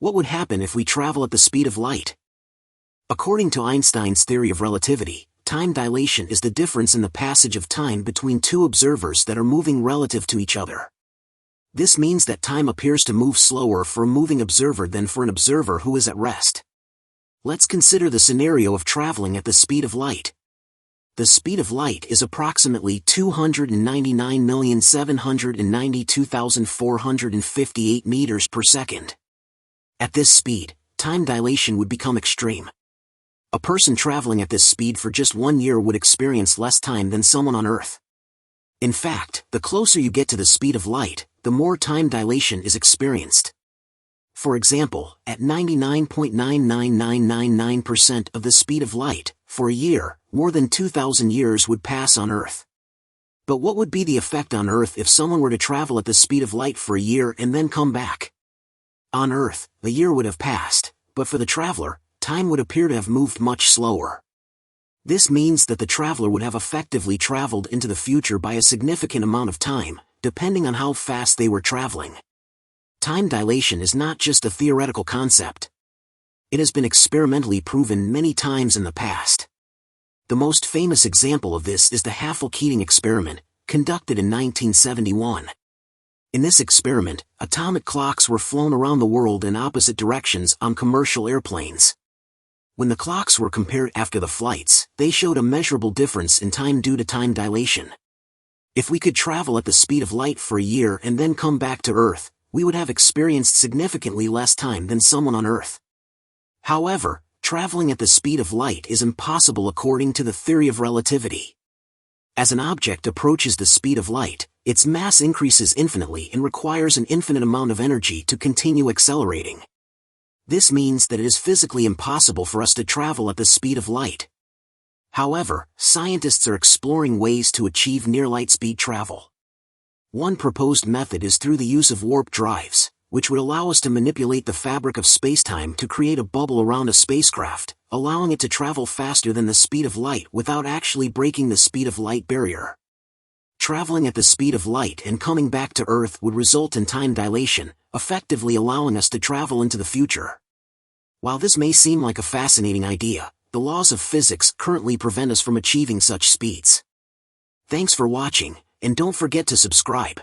What would happen if we travel at the speed of light? According to Einstein's theory of relativity, time dilation is the difference in the passage of time between two observers that are moving relative to each other. This means that time appears to move slower for a moving observer than for an observer who is at rest. Let's consider the scenario of traveling at the speed of light. The speed of light is approximately 299,792,458 meters per second. At this speed, time dilation would become extreme. A person traveling at this speed for just 1 year would experience less time than someone on Earth. In fact, the closer you get to the speed of light, the more time dilation is experienced. For example, at 99.99999% of the speed of light, for a year, more than 2,000 years would pass on Earth. But what would be the effect on Earth if someone were to travel at the speed of light for a year and then come back? On Earth, a year would have passed, but for the traveler, time would appear to have moved much slower. This means that the traveler would have effectively traveled into the future by a significant amount of time, depending on how fast they were traveling. Time dilation is not just a theoretical concept. It has been experimentally proven many times in the past. The most famous example of this is the Haffel-Keating experiment, conducted in 1971. In this experiment, atomic clocks were flown around the world in opposite directions on commercial airplanes. When the clocks were compared after the flights, they showed a measurable difference in time due to time dilation. If we could travel at the speed of light for a year and then come back to Earth, we would have experienced significantly less time than someone on Earth. However, traveling at the speed of light is impossible according to the theory of relativity. As an object approaches the speed of light, its mass increases infinitely and requires an infinite amount of energy to continue accelerating. This means that it is physically impossible for us to travel at the speed of light. However, scientists are exploring ways to achieve near-light-speed travel. One proposed method is through the use of warp drives, which would allow us to manipulate the fabric of spacetime to create a bubble around a spacecraft, allowing it to travel faster than the speed of light without actually breaking the speed of light barrier. Traveling at the speed of light and coming back to Earth would result in time dilation, effectively allowing us to travel into the future. While this may seem like a fascinating idea, the laws of physics currently prevent us from achieving such speeds. Thanks for watching, and don't forget to subscribe.